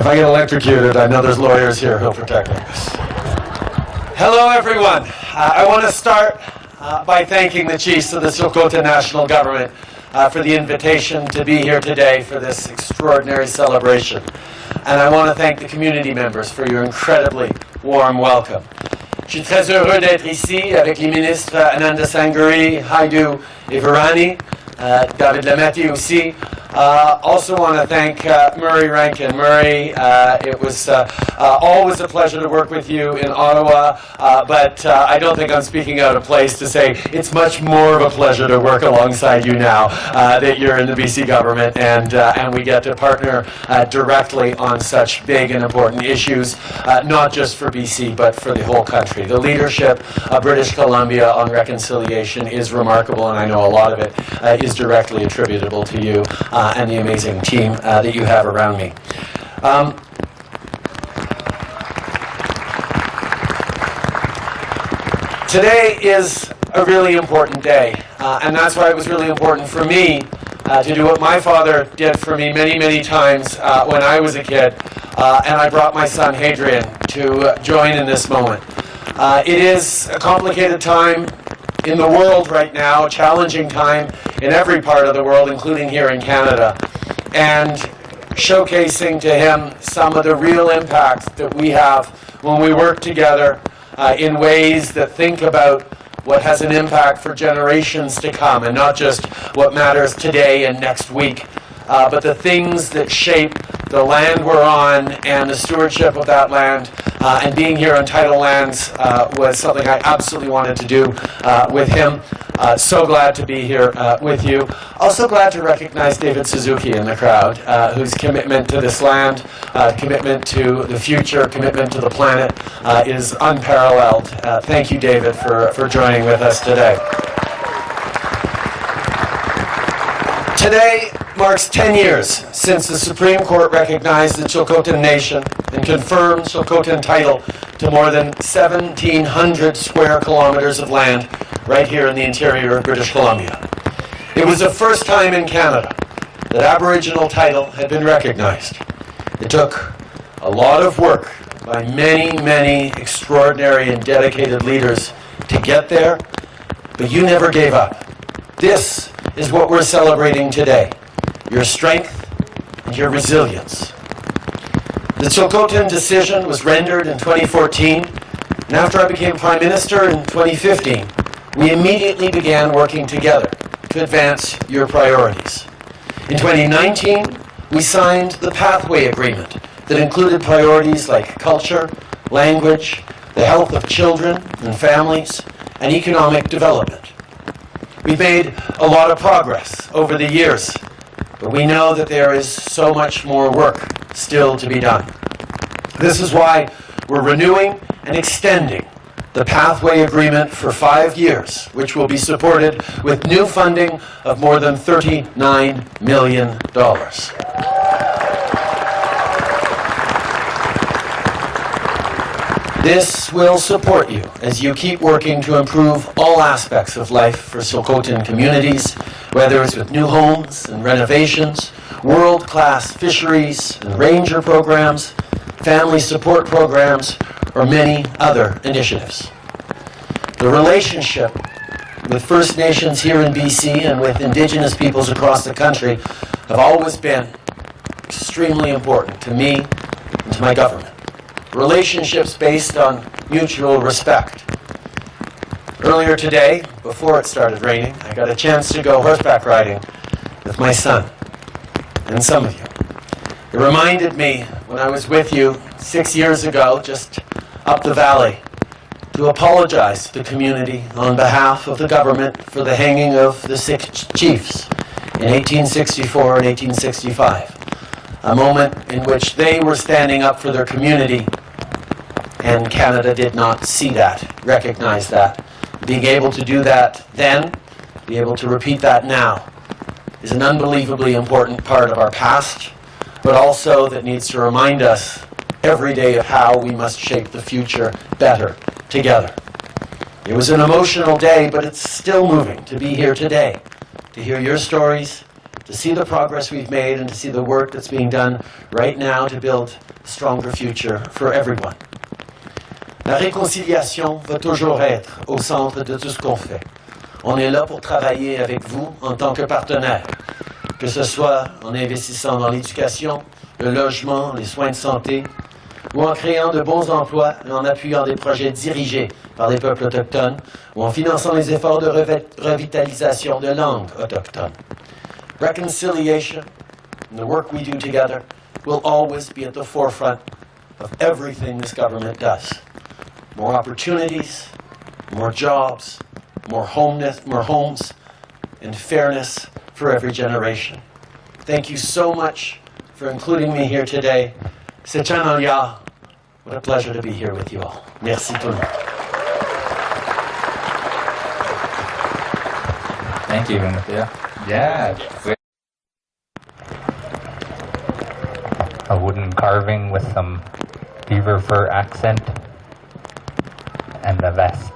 I get electrocuted, I know there's lawyers here who'll protect me. Hello, everyone. I want to start by thanking the chiefs of the Tŝilhqot'in National Government for the invitation to be here today for this extraordinary celebration. And I want to thank the community members for your incredibly warm welcome. Je suis très heureux d'être ici avec les ministres Anandasangaree, Hajdu et Virani, David Lemaitre aussi. Also want to thank Murray Rankin. Murray, it was always a pleasure to work with you in Ottawa, but I don't think I'm speaking out of place to say it's much more of a pleasure to work alongside you now that you're in the BC government and we get to partner directly on such big and important issues, not just for BC, but for the whole country. The leadership of British Columbia on reconciliation is remarkable, and I know a lot of it is directly attributable to you and the amazing team that you have around me. Today is a really important day, and that's why it was really important for me to do what my father did for me many, many times when I was a kid, and I brought my son Hadrian to join in this moment. It is a complicated time in the world right now, a challenging time in every part of the world, including here in Canada, and showcasing to him some of the real impact that we have when we work together in ways that think about what has an impact for generations to come, and not just what matters today and next week, but the things that shape the land we're on and the stewardship of that land. And being here on tidal lands was something I absolutely wanted to do with him. So glad to be here with you. Also glad to recognize David Suzuki in the crowd, whose commitment to this land, commitment to the future, commitment to the planet is unparalleled. Thank you, David, for joining with us today. Today marks 10 years since the Supreme Court recognized the Tŝilhqot'in Nation and confirmed Tŝilhqot'in title to more than 1,700 square kilometers of land right here in the interior of British Columbia. It was the first time in Canada that Aboriginal title had been recognized. It took a lot of work by many, many extraordinary and dedicated leaders to get there, but you never gave up. This is what we're celebrating today. Your strength and your resilience. The Tŝilhqot'in Decision was rendered in 2014, and after I became Prime Minister in 2015, we immediately began working together to advance your priorities. In 2019, we signed the Pathway Agreement that included priorities like culture, language, the health of children and families, and economic development. We've made a lot of progress over the years, but we know that there is so much more work still to be done. This is why we're renewing and extending the Pathway Agreement for 5 years, which will be supported with new funding of more than $39 million. This will support you as you keep working to improve all aspects of life for Tŝilhqot'in communities, whether it's with new homes and renovations, world-class fisheries and ranger programs, family support programs, or many other initiatives. The relationship with First Nations here in BC and with Indigenous peoples across the country have always been extremely important to me and to my government. Relationships based on mutual respect. Earlier today, before it started raining, I got a chance to go horseback riding with my son and some of you. It reminded me when I was with you 6 years ago, just up the valley, to apologize to the community on behalf of the government for the hanging of the 6 chiefs in 1864 and 1865. A moment in which they were standing up for their community, and Canada did not see that, recognize that. Being able to do that then, be able to repeat that now, is an unbelievably important part of our past, but also that needs to remind us every day of how we must shape the future better together. It was an emotional day, but it's still moving to be here today, to hear your stories to see the progress we've made and to see the work that's being done right now to build a stronger future for everyone. La réconciliation va toujours être au centre de tout ce qu'on fait. On est là pour travailler avec vous en tant que partenaire, que ce soit en investissant dans l'éducation, le logement, les soins de santé, ou en créant de bons emplois et en appuyant des projets dirigés par les peuples autochtones, ou en finançant les efforts de revitalisation de langues autochtones. Reconciliation and the work we do together will always be at the forefront of everything this government does. More opportunities, more jobs, more homes, and fairness for every generation. Thank you so much for including me here today. Sechanalya, what a pleasure to be here with you all. Merci tout le monde. Thank you, Nemaiah. Yeah. A wooden carving with some beaver fur accent and a vest.